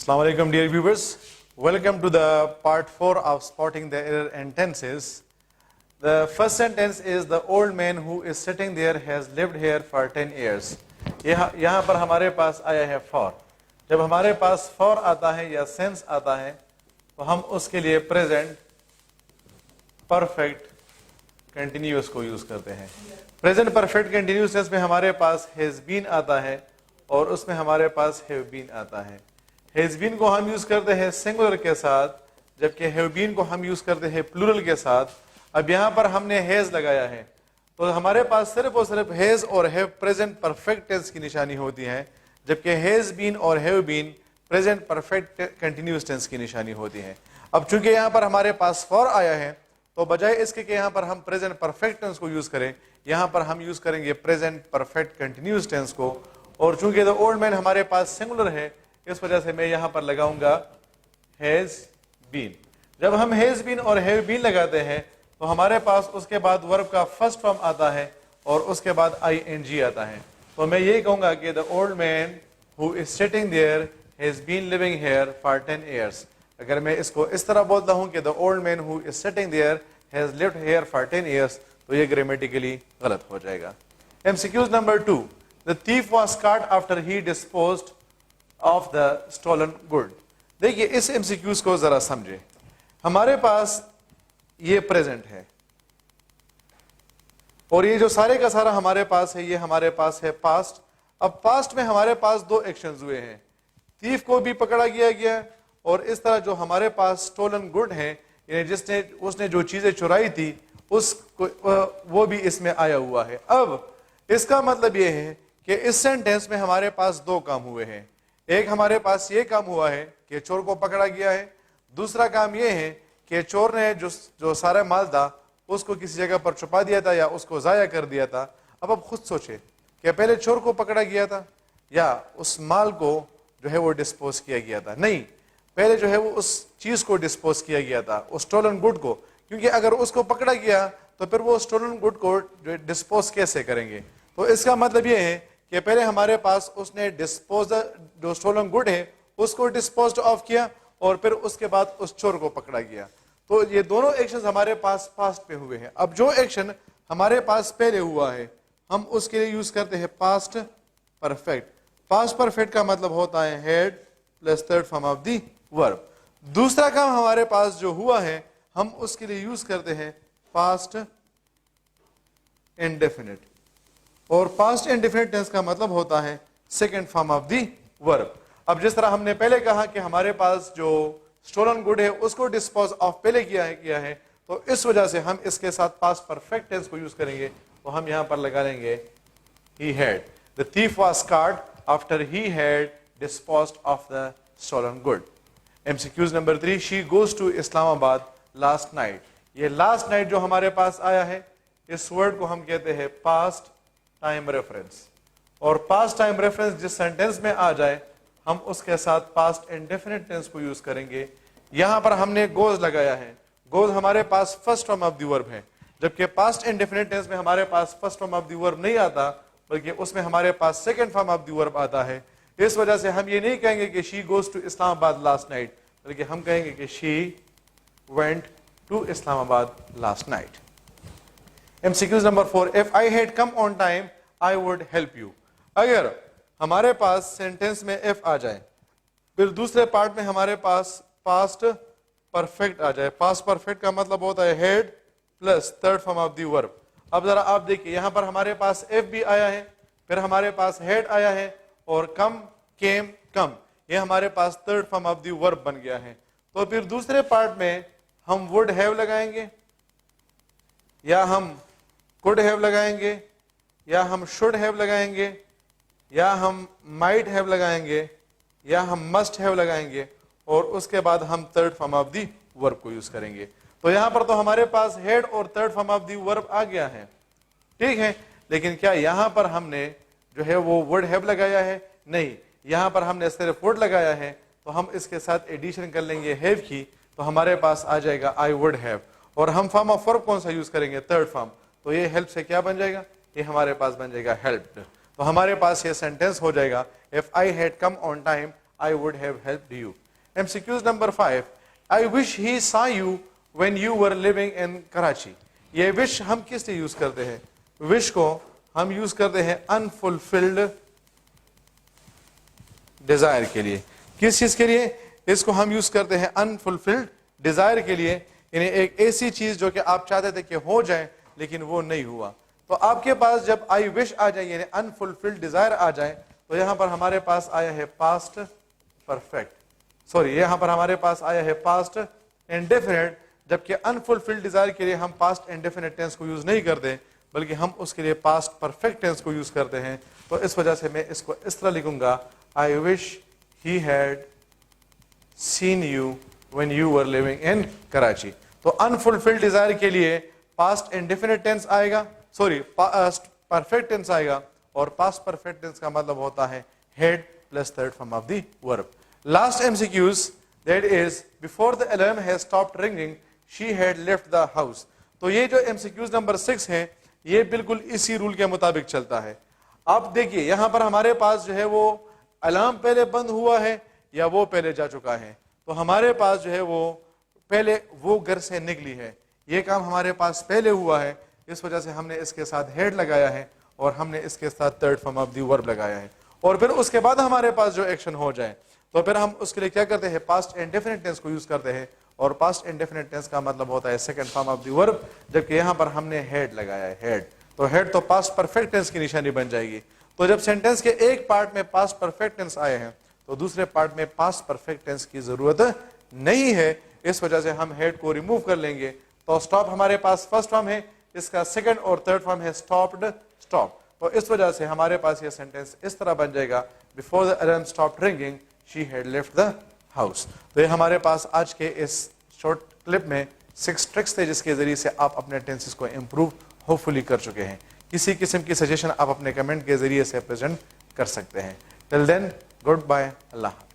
Assalamu alaikum dear viewers. Welcome to the part 4 of spotting the error and tenses. The first sentence is the old man who is sitting there has lived here for 10 years. यहाँ पर हमारे पास आया है for. जब हमारे पास for आता है या since आता है तो हम उसके लिए present perfect continuous को यूज करते हैं. Present perfect continuous tense में हमारे पास has been आता है और उसमें हमारे पास have been आता है. has been को हम यूज करते हैं singular के साथ, जबकि have been को हम यूज करते हैं plural के साथ. अब यहाँ पर हमने has लगाया है तो हमारे पास सिर्फ और सिर्फ has और have present perfect tense की निशानी होती है, जबकि has been और have been present perfect continuous tense की निशानी होती है. अब चूंकि यहाँ पर हमारे पास for आया है तो बजाय इसके कि यहाँ पर हम present perfect tense को यूज करें, यहाँ पर हम यूज करेंगे present perfect continuous tense को. और चूंकि the old man हमारे पास singular है, इस वजह से मैं यहाँ पर लगाऊंगा has been. जब हम has been और have been लगाते हैं तो हमारे पास उसके बाद वर्ब का फर्स्ट फॉर्म आता है और उसके बाद ing आता है. तो मैं यही कहूंगा कि the old man who is sitting there has been living here for 10 years. अगर मैं इसको इस तरह बोलता हूं कि the old man who is sitting there has lived here for 10 years तो ये ग्रामेटिकली गलत हो जाएगा. MCQs number 2. The thief was caught after he disposed of the stolen good. देखिए इस MCQs को जरा समझे. हमारे पास ये प्रेजेंट है और ये जो सारे का सारा हमारे पास है ये हमारे पास है पास्ट. अब पास्ट में हमारे पास दो एक्शंस हुए हैं. थीफ को भी पकड़ा गया और इस तरह जो हमारे पास स्टोलन गुड है, यानी जिसने उसने जो चीजें चुराई थी उसको वो भी इसमें आया हुआ है. अब इसका मतलब ये है कि इस सेंटेंस में हमारे पास दो काम हुए हैं. एक हमारे पास ये काम हुआ है कि चोर को पकड़ा गया है. दूसरा काम ये है कि चोर ने जो सारा माल था उसको किसी जगह पर छुपा दिया था या उसको जाया कर दिया था. अब आप खुद सोचें कि पहले चोर को पकड़ा गया था या उस माल को जो है वो डिस्पोज किया गया था. नहीं, पहले जो है वो उस चीज को डिस्पोज किया गया था, उस स्टोलन गुड को. क्योंकि अगर उसको पकड़ा गया तो फिर वो स्टोलन गुड को डिस्पोज कैसे करेंगे. तो इसका मतलब ये है कि पहले हमारे पास उसने डिस्पोज जो स्टोलन गुड है उसको डिस्पोज ऑफ किया और फिर उसके बाद उस चोर को पकड़ा गया. तो ये दोनों एक्शंस हमारे पास पास्ट में हुए हैं. अब जो एक्शन हमारे पास पहले हुआ है हम उसके लिए यूज करते हैं पास्ट परफेक्ट. पास्ट परफेक्ट का मतलब होता है head plus third form of the verb. दूसरा काम हमारे पास जो हुआ है हम उसके लिए यूज करते हैं पास्ट इंडेफिनिट. और पास्ट इंडेफिनिट टेंस का मतलब होता है second form of the verb. अब जिस तरह हमने पहले कहा कि हमारे पास जो स्टोलन गुड है उसको डिस्पोज ऑफ पहले किया है तो इस वजह से हम इसके साथ पास्ट परफेक्ट टेंस को यूज करेंगे. तो हम यहां पर लगा लेंगे he had. The thief was caught after he had disposed of the stolen good. MCQs number 3. She goes to Islamabad last night. ये last night जो हमारे पास आया है इस वर्ड को हम कहते हैं पास्ट टाइम रेफरेंस. और पास्ट टाइम रेफरेंस जिस सेंटेंस में आ जाए हम उसके साथ पास्ट इंडेफिनिट टेंस को यूज करेंगे. यहां पर हमने गोज लगाया है. गोज हमारे पास first form of the verb है, जबकि पास्ट इंडेफिनिट टेंस में हमारे पास first form of the verb नहीं आता बल्कि उसमें हमारे पास second form of the verb आता है. इस वजह से हम ये नहीं कहेंगे कि she goes to Islamabad last night, बल्कि हम कहेंगे कि she went to Islamabad last night. MCQs number 4. If I had come on time I would help you. अगर हमारे पास सेंटेंस में एफ आ जाए फिर दूसरे पार्ट में हमारे पास पास्ट परफेक्ट आ जाए. पास्ट परफेक्ट का मतलब होता है head plus third form of the verb. अब जरा आप देखिए यहां पर हमारे पास एफ भी आया है, फिर हमारे पास हेड आया है और कम केम कम ये हमारे पास third form of the verb बन गया है. तो फिर दूसरे पार्ट में हम वुड हैव लगाएंगे या हम कुड हैव लगाएंगे या हम शुड हैव लगाएंगे या हम माइट हैव लगाएंगे या हम मस्ट हैव लगाएंगे और उसके बाद हम third form of the verb को यूज करेंगे. तो यहां पर तो हमारे पास हेड और third form of the verb आ गया है, ठीक है. लेकिन क्या यहां पर हमने जो है वो वुड हैव लगाया है? नहीं, यहां पर हमने सिर्फ वुड लगाया है. तो हम इसके साथ एडिशन कर लेंगे हैव की, तो हमारे पास आ जाएगा आई वुड हैव. और हम फॉर्म ऑफ वर्ब कौन सा यूज करेंगे? Third form. तो ये हेल्प से क्या बन जाएगा? ये हमारे पास बन जाएगा हेल्प्ड. तो हमारे पास ये सेंटेंस हो जाएगा if I had come on time I would have helped you. MCQs number 5. I wish he saw you when you were living in Karachi. یہ wish ہم کس لیے یوز کرتے ہیں؟ wish کو ہم یوز کرتے ہیں unfulfilled desire کے لیے. کس چیز کے لیے؟ اس کو ہم یوز کرتے ہیں unfulfilled desire کے لیے، یعنی ایک ایسی چیز جو کہ آپ چاہتے تھے کہ ہو جائے لیکن وہ نہیں ہوا. تو آپ کے پاس جب I wish آ جائے یعنی unfulfilled desire آ جائے تو یہاں پر ہمارے پاس آیا ہے past perfect. سوری، یہاں پر ہمارے پاس آیا ہے past indefinite، جبکہ unfulfilled desire کے لیے ہم past indefinite tense کو یوز نہیں کرتے بلکہ ہم اس کے لیے past perfect tense کو یوز کرتے ہیں. تو اس وجہ سے میں اس کو اس طرح لکھوں گا I wish he had seen you when you were living in Karachi. تو unfulfilled desire کے لیے past indefinite tense آئے گا، سوری past perfect tense آئے گا، اور past perfect tense کا مطلب ہوتا ہے had plus third form of the verb. Last MCQs, that is before the alarm has stopped ringing she had left the house. تو یہ جو MCQs نمبر 6 ہیں یہ بالکل اسی رول کے مطابق چلتا ہے. آپ دیکھیے یہاں پر ہمارے پاس جو ہے وہ الارم پہلے بند ہوا ہے یا وہ پہلے جا چکا ہے. تو ہمارے پاس جو ہے وہ پہلے وہ گھر سے نکلی ہے، یہ کام ہمارے پاس پہلے ہوا ہے، اس وجہ سے ہم نے اس کے ساتھ ہیڈ لگایا ہے اور ہم نے اس کے ساتھ تھرڈ فارم آف دی ورب لگایا ہے. اور پھر اس کے بعد ہمارے پاس جو ایکشن ہو جائے تو پھر ہم اس کے لیے کیا کرتے ہیں؟ پاسٹ انڈیفینٹ ٹینس کو یوز کرتے ہیں، اور پاسٹ انڈیفینٹ ٹینس کا مطلب ہوتا ہے سیکنڈ فارم آف دی ورب، جبکہ یہاں پر ہم نے ہیڈ لگایا ہے ہیڈ. تو ہیڈ تو پاسٹ پرفیکٹ ٹینس کی نشانی بن جائے گی. تو جب سینٹینس کے ایک پارٹ میں پاسٹ پرفیکٹ ٹینس آئے ہیں تو دوسرے پارٹ میں پاسٹ پرفیکٹ ٹینس کی ضرورت نہیں ہے، اس وجہ سے ہم ہیڈ کو ریموو کر لیں گے. تو اسٹاپ ہمارے پاس فرسٹ فارم ہے، اس کا سیکنڈ اور تھرڈ فارم ہے اسٹاپڈ اسٹاپ. تو اس وجہ سے ہمارے پاس یہ سینٹینس اس طرح بن جائے گا before the alarm stopped ringing she had left the house. تو یہ ہمارے پاس آج کے اس شارٹ کلپ میں 6 ٹرکس تھے جس کے ذریعے سے آپ اپنے ٹینسز کو امپروو ہوپ فلی کر چکے ہیں. کسی قسم کی سجیشن آپ اپنے کمنٹ کے ذریعے سے پریزنٹ کر سکتے ہیں. ٹل دین گڈ بائے، اللہ حافظ.